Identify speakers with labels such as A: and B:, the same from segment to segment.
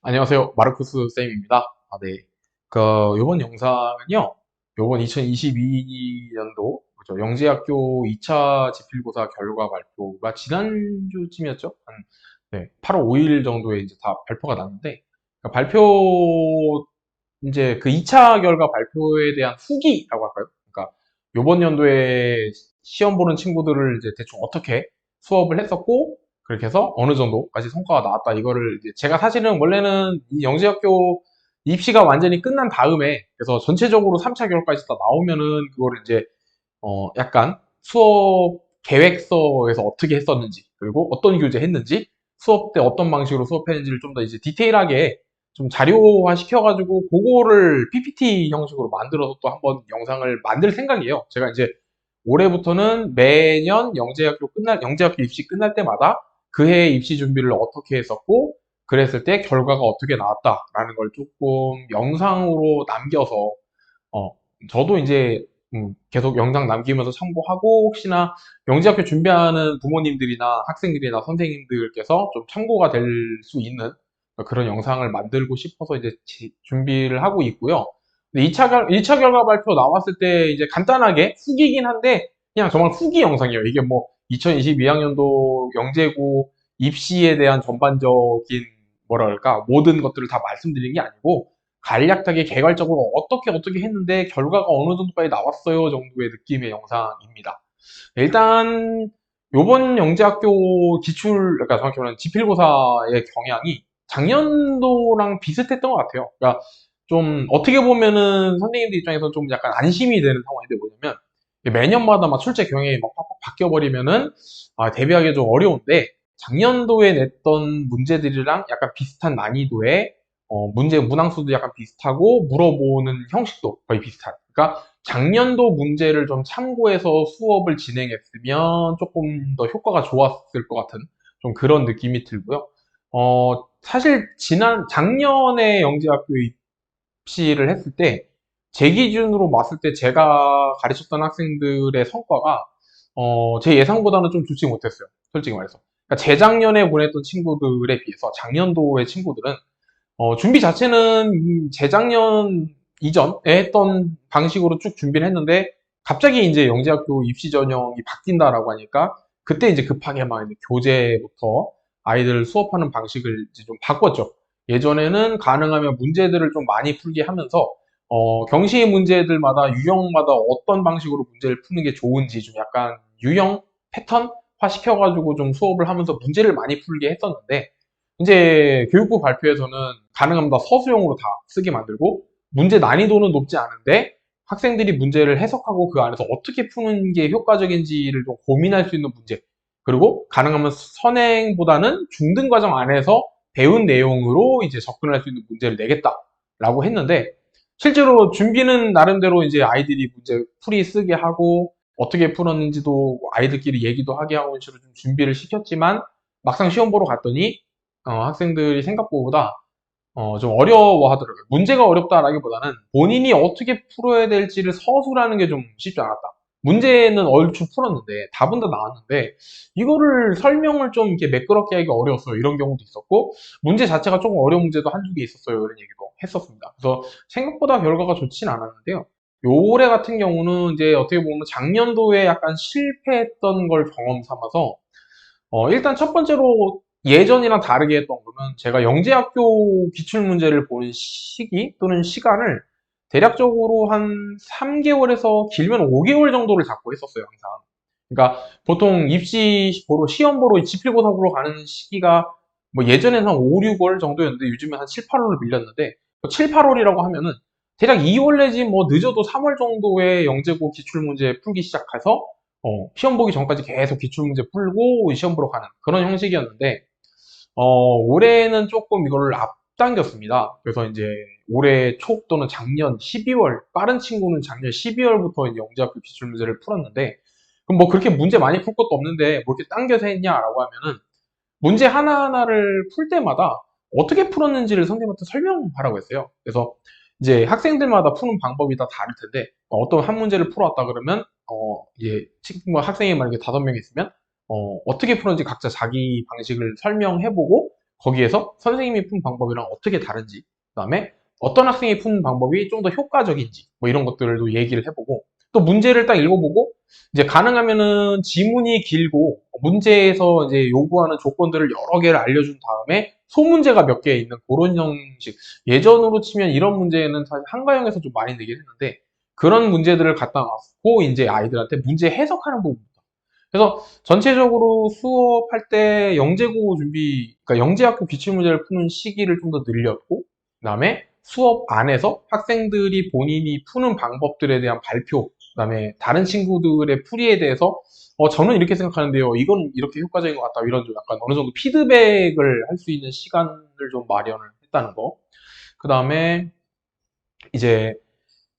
A: 안녕하세요. 마르쿠스 쌤입니다. 네. 요번 영상은요, 요번 2022년도, 그죠, 영재학교 2차 지필고사 결과 발표가 지난주쯤이었죠? 네, 8월 5일 정도에 이제 다 발표가 났는데, 이제 그 2차 결과 발표에 대한 후기라고 할까요? 그러니까, 요번 연도에 시험 보는 친구들을 이제 대충 어떻게 수업을 했었고, 그렇게 해서 어느 정도까지 성과가 나왔다. 이거를 이제 제가 사실은 원래는 이 영재학교 입시가 완전히 끝난 다음에 그래서 전체적으로 3차 결과까지 다 나오면은 그거를 이제 약간 수업 계획서에서 어떻게 했었는지 그리고 어떤 교재 했는지 수업 때 어떤 방식으로 수업했는지를 좀 더 이제 디테일하게 좀 자료화 시켜가지고 그거를 PPT 형식으로 만들어서 또 한번 영상을 만들 생각이에요. 제가 이제 올해부터는 매년 영재학교 입시 끝날 때마다 그해 입시 준비를 어떻게 했었고, 그랬을 때 결과가 어떻게 나왔다라는 걸 조금 영상으로 남겨서, 어, 저도 이제, 계속 영상 남기면서 참고하고, 혹시나 영재학교 준비하는 부모님들이나 학생들이나 선생님들께서 좀 참고가 될 수 있는 그런 영상을 만들고 싶어서 이제 준비를 하고 있고요. 1차 결과 발표 나왔을 때 이제 간단하게 후기긴 한데 그냥 정말 후기 영상이에요. 이게 뭐 2022학년도 영재고 입시에 대한 전반적인 뭐랄까 모든 것들을 다 말씀드린 게 아니고 간략하게 개괄적으로 어떻게 했는데 결과가 어느 정도까지 나왔어요 정도의 느낌의 영상입니다. 일단 요번 영재학교 그러니까 정확히 말하면 지필고사의 경향이 작년도랑 비슷했던 것 같아요. 그러니까 좀 어떻게 보면은 선생님들 입장에서 좀 약간 안심이 되는 상황인데 뭐냐면 매년마다 막 출제 경향이 막 팍팍 바뀌어 버리면은 대비하기 좀 어려운데 작년도에 냈던 문제들이랑 약간 비슷한 난이도의 문제 문항수도 약간 비슷하고 물어보는 형식도 거의 비슷한. 그러니까 작년도 문제를 좀 참고해서 수업을 진행했으면 조금 더 효과가 좋았을 것 같은 좀 그런 느낌이 들고요. 사실 작년에 영재학교 입시를 했을 때 제 기준으로 봤을 때 제가 가르쳤던 학생들의 성과가 제 예상보다는 좀 좋지 못했어요. 솔직히 말해서. 그러니까 재작년에 보냈던 친구들에 비해서 작년도의 친구들은 준비 자체는 재작년 이전에 했던 방식으로 쭉 준비를 했는데 갑자기 이제 영재학교 입시 전형이 바뀐다라고 하니까 그때 이제 급하게 막 이제 교재부터 아이들 수업하는 방식을 이제 좀 바꿨죠. 예전에는 가능하면 문제들을 좀 많이 풀게 하면서 경시 문제들마다 유형마다 어떤 방식으로 문제를 푸는 게 좋은지 좀 약간 유형 패턴화 시켜가지고 좀 수업을 하면서 문제를 많이 풀게 했었는데 이제 교육부 발표에서는 가능하면 다 서술형으로 다 쓰게 만들고 문제 난이도는 높지 않은데 학생들이 문제를 해석하고 그 안에서 어떻게 푸는 게 효과적인지를 좀 고민할 수 있는 문제 그리고 가능하면 선행보다는 중등 과정 안에서 배운 내용으로 이제 접근할 수 있는 문제를 내겠다라고 했는데 실제로 준비는 나름대로 이제 아이들이 문제 풀이 쓰게 하고 어떻게 풀었는지도 아이들끼리 얘기도 하게 하고 이런 식으로 좀 준비를 시켰지만 막상 시험 보러 갔더니 학생들이 생각보다 좀 어려워하더라고요. 문제가 어렵다라기보다는 본인이 어떻게 풀어야 될지를 서술하는 게 좀 쉽지 않았다. 문제는 얼추 풀었는데 답은 다 나왔는데 이거를 설명을 좀 이렇게 매끄럽게 하기가 어려웠어요. 이런 경우도 있었고 문제 자체가 조금 어려운 문제도 한두 개 있었어요. 이런 얘기도 했었습니다. 그래서 생각보다 결과가 좋진 않았는데요. 요 올해 같은 경우는 이제 어떻게 보면 작년도에 약간 실패했던 걸 경험 삼아서 일단 첫 번째로 예전이랑 다르게 했던 거는 제가 영재학교 기출문제를 보는 시기 또는 시간을 대략적으로 한 3개월에서 길면 5개월 정도를 잡고 했었어요, 항상. 그러니까 보통 입시 보러, 시험 보러 지필고사 보러 가는 시기가 뭐 예전에는 한 5, 6월 정도였는데 요즘에 한 7, 8월로 밀렸는데 7, 8월이라고 하면은 대략 2월 내지 뭐 늦어도 3월 정도에 영재고 기출문제 풀기 시작해서 시험 보기 전까지 계속 기출문제 풀고 시험 보러 가는 그런 형식이었는데, 올해는 조금 이걸 앞당겼습니다. 그래서 이제 올해 초 또는 작년 12월, 빠른 친구는 작년 12월부터 이제 영재학교 기출문제를 풀었는데, 그럼 뭐 그렇게 문제 많이 풀 것도 없는데, 뭐 이렇게 당겨서 했냐라고 하면은, 문제 하나하나를 풀 때마다 어떻게 풀었는지를 선생님한테 설명하라고 했어요. 그래서 이제 학생들마다 푸는 방법이 다 다를 텐데 어떤 한 문제를 풀어왔다 그러면 이제 친구가 학생이 만약에 5명 있으면 어떻게 풀었는지 각자 자기 방식을 설명해보고 거기에서 선생님이 푼 방법이랑 어떻게 다른지, 그 다음에 어떤 학생이 푼 방법이 좀 더 효과적인지, 뭐 이런 것들도 얘기를 해보고, 또 문제를 딱 읽어보고, 이제 가능하면은 지문이 길고, 문제에서 이제 요구하는 조건들을 여러 개를 알려준 다음에, 소문제가 몇 개 있는 그런 형식. 예전으로 치면 이런 문제는 사실 한가형에서 좀 많이 내긴 했는데, 그런 문제들을 갖다 놨고, 이제 아이들한테 문제 해석하는 부분부터. 그래서 전체적으로 수업할 때 영재고 준비, 그러니까 영재학교 기출문제를 푸는 시기를 좀 더 늘렸고, 그 다음에 수업 안에서 학생들이 본인이 푸는 방법들에 대한 발표, 그 다음에 다른 친구들의 풀이에 대해서 저는 이렇게 생각하는데요. 이건 이렇게 효과적인 것 같다. 이런 좀 약간 어느 정도 피드백을 할 수 있는 시간을 좀 마련을 했다는 거. 그 다음에 이제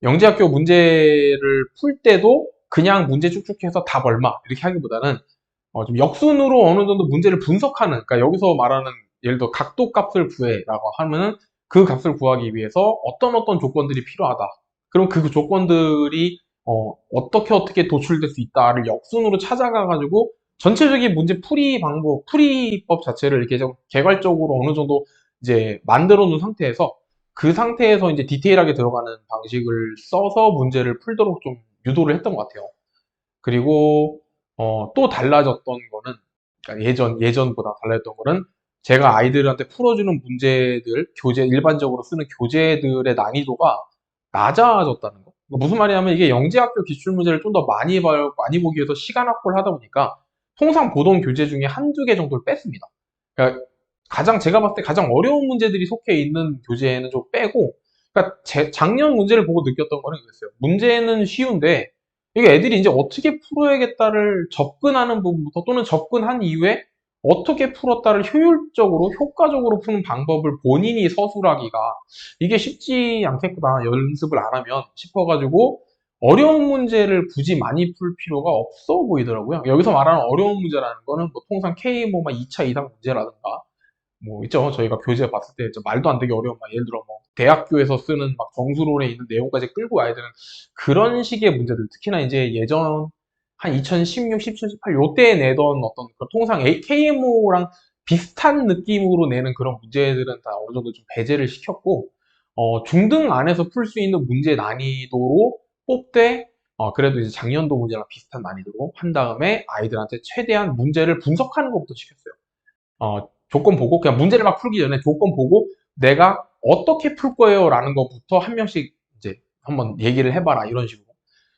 A: 영재학교 문제를 풀 때도 그냥 문제 쭉쭉 해서 답 얼마 이렇게 하기보다는 좀 역순으로 어느 정도 문제를 분석하는, 그러니까 여기서 말하는 예를 들어 각도 값을 구해라고 하면은 그 값을 구하기 위해서 어떤 조건들이 필요하다. 그럼 그 조건들이 어떻게 도출될 수 있다를 역순으로 찾아가가지고 전체적인 문제 풀이 방법, 풀이법 자체를 이렇게 좀 개괄적으로 어느 정도 이제 만들어 놓은 상태에서 그 상태에서 이제 디테일하게 들어가는 방식을 써서 문제를 풀도록 좀 유도를 했던 것 같아요. 그리고 또 달라졌던 거는, 그러니까 예전보다 달라졌던 거는 제가 아이들한테 풀어주는 문제들, 일반적으로 쓰는 교재들의 난이도가 낮아졌다는 거. 그러니까 무슨 말이냐면 이게 영재학교 기출문제를 좀 더 많이 보기 위해서 시간 확보를 하다 보니까 통상 보던 교재 중에 한두 개 정도를 뺐습니다. 그러니까 제가 봤을 때 가장 어려운 문제들이 속해 있는 교재는 좀 빼고, 그러니까 작년 문제를 보고 느꼈던 거는 그랬어요. 문제는 쉬운데 이게 애들이 이제 어떻게 풀어야겠다를 접근하는 부분부터, 또는 접근한 이후에 어떻게 풀었다를 효율적으로, 효과적으로 푸는 방법을 본인이 서술하기가 이게 쉽지 않겠구나, 연습을 안 하면 싶어가지고 어려운 문제를 굳이 많이 풀 필요가 없어 보이더라고요. 여기서 말하는 어려운 문제라는 거는 뭐 통상 K 뭐 2차 이상 문제라든가 뭐 있죠. 저희가 교재 봤을 때 말도 안 되게 어려운, 막 예를 들어 뭐 대학교에서 쓰는 막 정수론에 있는 내용까지 끌고 와야 되는 그런 식의 문제들, 특히나 이제 예전 한 2016, 17, 18 요때 내던 어떤 그 통상 KMO랑 비슷한 느낌으로 내는 그런 문제들은 다 어느 정도 좀 배제를 시켰고, 중등 안에서 풀 수 있는 문제 난이도로 뽑되, 그래도 이제 작년도 문제랑 비슷한 난이도로 한 다음에 아이들한테 최대한 문제를 분석하는 것부터 시켰어요. 조건 보고, 그냥 문제를 막 풀기 전에 조건 보고 내가 어떻게 풀 거예요 라는 것부터 한 명씩 이제 한번 얘기를 해봐라, 이런 식으로.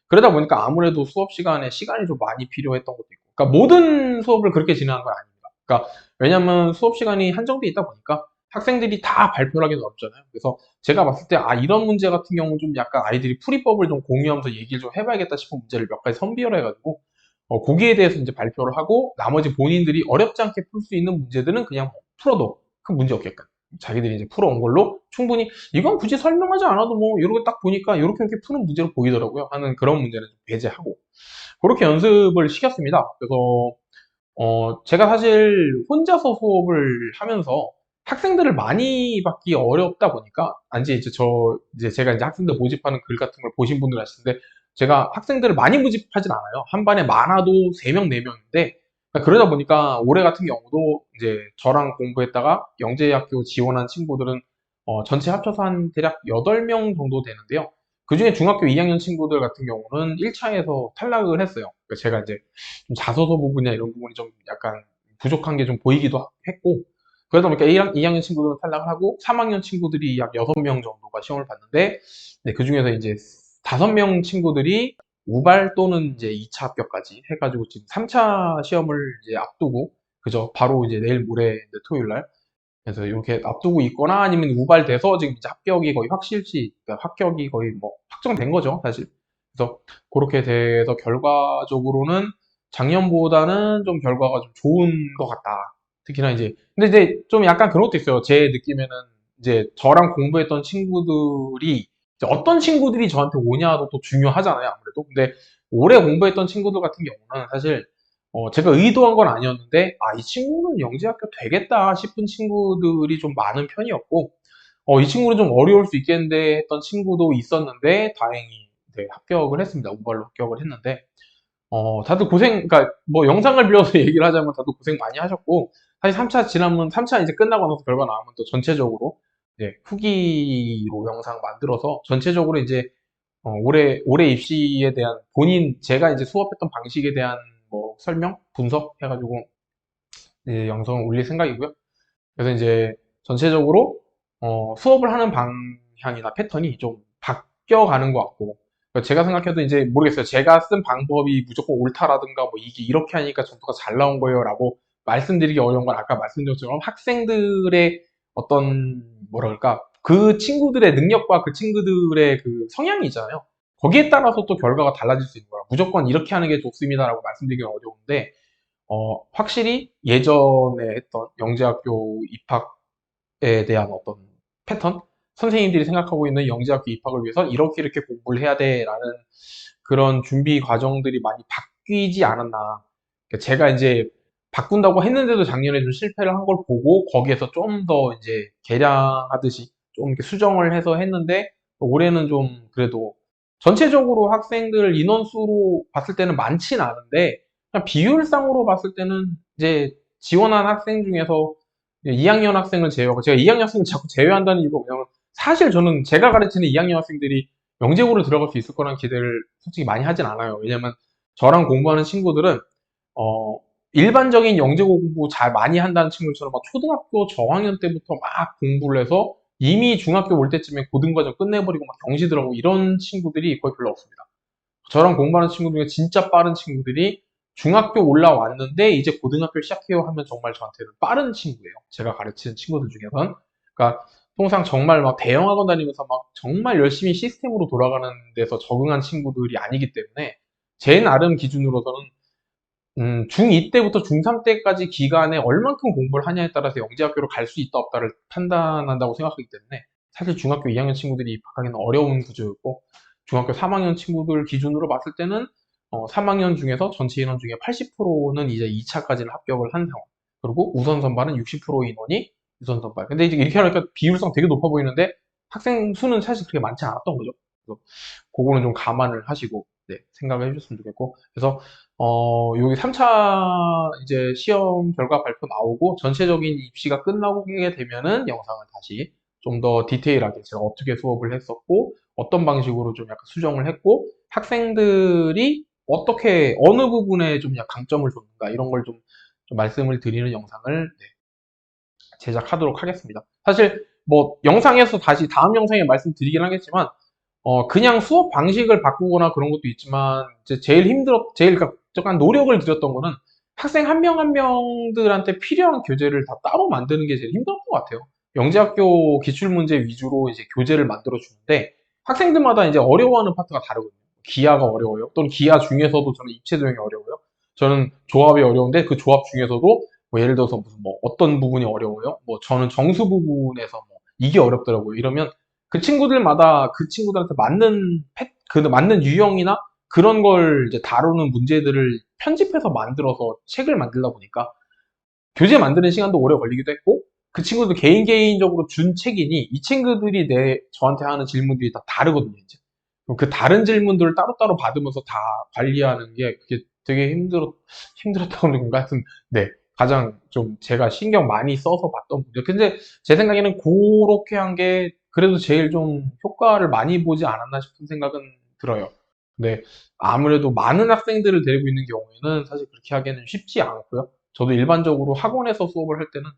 A: 그러다 보니까 아무래도 수업 시간에 시간이 좀 많이 필요했던 것도 있고, 그러니까 모든 수업을 그렇게 진행한 건 아닙니다. 그러니까 왜냐면 수업 시간이 한정돼 있다 보니까 학생들이 다 발표를 하기는 어렵잖아요. 그래서 제가 봤을 때 이런 문제 같은 경우는 좀 약간 아이들이 풀이법을 좀 공유하면서 얘기를 좀 해봐야겠다 싶은 문제를 몇 가지 선별을 해가지고 거기에 대해서 이제 발표를 하고, 나머지 본인들이 어렵지 않게 풀 수 있는 문제들은 그냥 뭐 풀어도 큰 문제 없게끔 자기들이 이제 풀어온 걸로 충분히, 이건 굳이 설명하지 않아도 뭐 이렇게 딱 보니까 이렇게 푸는 문제로 보이더라고요 하는 그런 문제는 좀 배제하고 그렇게 연습을 시켰습니다. 그래서 제가 사실 혼자서 수업을 하면서 학생들을 많이 받기 어렵다 보니까, 이제 제가 이제 학생들 모집하는 글 같은 걸 보신 분들 아시는데, 제가 학생들을 많이 모집하진 않아요. 한 반에 많아도 3명, 4명인데, 그러다 보니까 올해 같은 경우도 이제 저랑 공부했다가 영재학교 지원한 친구들은 전체 합쳐서 한 대략 8명 정도 되는데요. 그 중에 중학교 2학년 친구들 같은 경우는 1차에서 탈락을 했어요. 그러니까 제가 이제 좀 자소서 부분이나 이런 부분이 좀 약간 부족한 게 좀 보이기도 했고, 그러다 보니까 2학년 친구들은 탈락을 하고 3학년 친구들이 약 6명 정도가 시험을 봤는데, 네, 그 중에서 이제 5명 친구들이 우발 또는 이제 2차 합격까지 해가지고 지금 3차 시험을 이제 앞두고, 그죠? 바로 이제 내일 모레 이제 토요일 날. 그래서 이렇게 앞두고 있거나 아니면 우발돼서 지금 이제 합격이 거의 그러니까 합격이 거의 뭐 확정된 거죠, 사실. 그래서 그렇게 돼서 결과적으로는 작년보다는 좀 결과가 좀 좋은 것 같다. 특히나 이제, 근데 이제 좀 약간 그런 것도 있어요. 제 느낌에는 이제 저랑 공부했던 친구들이, 이제 어떤 친구들이 저한테 오냐도 또 중요하잖아요, 아무래도. 근데 오래 공부했던 친구들 같은 경우는 사실 제가 의도한 건 아니었는데, 이 친구는 영재학교 되겠다 싶은 친구들이 좀 많은 편이었고, 이 친구는 좀 어려울 수 있겠는데 했던 친구도 있었는데, 다행히 네, 합격을 했습니다. 우발로 합격을 했는데, 다들 그러니까 뭐 영상을 빌려서 얘기를 하자면 다들 고생 많이 하셨고, 사실 3차 지나면 3차 이제 끝나고 나서 결과 나오면 또 전체적으로 이제 후기로 영상 만들어서 전체적으로 이제 올해 입시에 대한 제가 이제 수업했던 방식에 대한 뭐 설명, 분석 해가지고 이제 영상을 올릴 생각이고요. 그래서 이제 전체적으로 수업을 하는 방향이나 패턴이 좀 바뀌어가는 것 같고 그러니까 제가 생각해도 이제 모르겠어요. 제가 쓴 방법이 무조건 옳다라든가 뭐 이게 이렇게 하니까 점수가 잘 나온 거예요라고 말씀드리기 어려운 건 아까 말씀드린 것처럼 학생들의 어떤 뭐랄까 그 친구들의 능력과 그 친구들의 그 성향이 있잖아요. 거기에 따라서 또 결과가 달라질 수 있는 거라 무조건 이렇게 하는 게 좋습니다라고 말씀드리기는 어려운데 확실히 예전에 했던 영재학교 입학에 대한 어떤 패턴? 선생님들이 생각하고 있는 영재학교 입학을 위해서 이렇게 이렇게 공부를 해야 돼라는 그런 준비 과정들이 많이 바뀌지 않았나. 그러니까 제가 이제 바꾼다고 했는데도 작년에 좀 실패를 한 걸 보고 거기에서 좀 더 이제 개량하듯이 좀 이렇게 수정을 해서 했는데 올해는 좀 그래도 전체적으로 학생들 인원수로 봤을 때는 많진 않은데 그냥 비율상으로 봤을 때는 이제 지원한 학생 중에서 2학년 학생을 제외하고 제가 2학년 학생을 자꾸 제외한다는 이유가 뭐냐면 사실 저는 제가 가르치는 2학년 학생들이 영재고를 들어갈 수 있을 거라는 기대를 솔직히 많이 하진 않아요. 왜냐면 저랑 공부하는 친구들은 어, 일반적인 영재고 공부 잘 많이 한다는 친구들처럼 막 초등학교 저학년 때부터 막 공부를 해서 이미 중학교 올 때쯤에 고등과정 끝내버리고 막 경시 들어가고 이런 친구들이 거의 별로 없습니다. 저랑 공부하는 친구 중에 진짜 빠른 친구들이 중학교 올라왔는데 이제 고등학교 시작해요 하면 정말 저한테는 빠른 친구예요. 제가 가르치는 친구들 중에선. 그러니까 통상 정말 막 대형 학원 다니면서 막 정말 열심히 시스템으로 돌아가는 데서 적응한 친구들이 아니기 때문에 제 나름 기준으로서는 중2 때부터 중3 때까지 기간에 얼만큼 공부를 하냐에 따라서 영재학교로 갈 수 있다 없다를 판단한다고 생각하기 때문에 사실 중학교 2학년 친구들이 입학하기는 어려운 구조였고 중학교 3학년 친구들 기준으로 봤을 때는 3학년 중에서 전체 인원 중에 80%는 이제 2차까지는 합격을 한 상황. 그리고 우선 선발은 60% 인원이 우선 선발. 근데 이제 이렇게 하니까 비율상 되게 높아 보이는데 학생 수는 사실 그렇게 많지 않았던 거죠. 그래서 그거는 좀 감안을 하시고 네, 생각을 해주셨으면 좋겠고 그래서 여기 3차 이제 시험 결과 발표 나오고 전체적인 입시가 끝나고 게 되면은 영상을 다시 좀 더 디테일하게 제가 어떻게 수업을 했었고 어떤 방식으로 좀 약간 수정을 했고 학생들이 어떻게 어느 부분에 좀 약간 강점을 줬는가 이런 걸 좀 말씀을 드리는 영상을 네, 제작하도록 하겠습니다. 사실 뭐 영상에서 다시 다음 영상에 말씀드리긴 하겠지만 그냥 수업 방식을 바꾸거나 그런 것도 있지만, 이제 제일 그러니까 약간 노력을 들였던 거는 학생 한 명 한 명들한테 필요한 교재를 다 따로 만드는 게 제일 힘들었던 것 같아요. 영재학교 기출문제 위주로 이제 교재를 만들어 주는데, 학생들마다 이제 어려워하는 파트가 다르거든요. 기하가 어려워요. 또는 기하 중에서도 저는 입체도형이 어려워요. 저는 조합이 어려운데 그 조합 중에서도 뭐 예를 들어서 무슨 뭐 어떤 부분이 어려워요? 뭐 저는 정수 부분에서 뭐 이게 어렵더라고요. 이러면 그 친구들마다 그 친구들한테 맞는 유형이나 그런 걸 이제 다루는 문제들을 편집해서 만들어서 책을 만들다 보니까 교재 만드는 시간도 오래 걸리기도 했고 그 친구들 개인적으로 준 책이니 이 친구들이 저한테 하는 질문들이 다 다르거든요, 이제. 그럼 그 다른 질문들을 따로따로 받으면서 다 관리하는 게 그게 되게 힘들었다고 하는 건가? 하여튼, 네. 가장 좀 제가 신경 많이 써서 봤던 분들. 근데 제 생각에는 그렇게 한 게 그래도 제일 좀 효과를 많이 보지 않았나 싶은 생각은 들어요. 근데 아무래도 많은 학생들을 데리고 있는 경우에는 사실 그렇게 하기에는 쉽지 않고요. 저도 일반적으로 학원에서 수업을 할 때는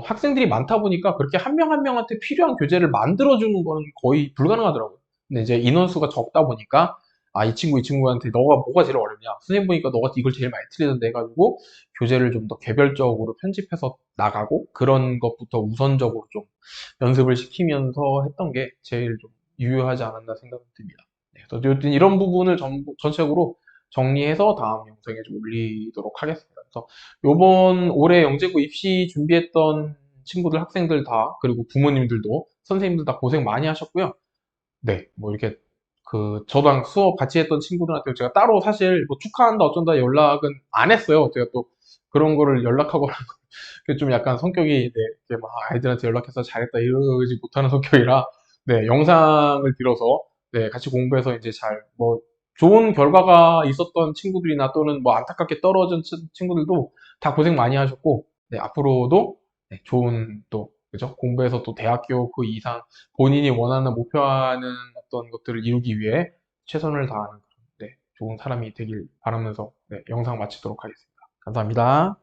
A: 학생들이 많다 보니까 그렇게 한 명 한 명한테 필요한 교재를 만들어주는 거는 거의 불가능하더라고요. 근데 이제 인원수가 적다 보니까, 아, 이 친구한테 너가 뭐가 제일 어렵냐? 선생님 보니까 너가 이걸 제일 많이 틀리던데 해가지고, 교재를 좀 더 개별적으로 편집해서 나가고, 그런 것부터 우선적으로 좀 연습을 시키면서 했던 게 제일 좀 유효하지 않았나 생각이 듭니다. 네, 그래서 여튼 이런 부분을 전체적으로 정리해서 다음 영상에 좀 올리도록 하겠습니다. 그래서 요번 올해 영재고 입시 준비했던 친구들, 학생들 다, 그리고 부모님들도, 선생님들 다 고생 많이 하셨고요. 네, 뭐 이렇게, 저랑 수업 같이 했던 친구들한테 제가 따로 사실 뭐 축하한다 어쩐다 연락은 안 했어요. 제가 또 그런 거를 연락하고 그게 좀 약간 성격이, 네, 이렇게 막 아이들한테 연락해서 잘했다 이러지 못하는 성격이라, 네, 영상을 빌어서, 네, 같이 공부해서 이제 뭐, 좋은 결과가 있었던 친구들이나 또는 뭐 안타깝게 떨어진 친구들도 다 고생 많이 하셨고, 네, 앞으로도 네, 좋은 또 그죠? 공부해서 또 대학교 그 이상 본인이 원하는 목표하는 어떤 것들을 이루기 위해 최선을 다하는 네, 좋은 사람이 되길 바라면서 네, 영상 마치도록 하겠습니다. 감사합니다.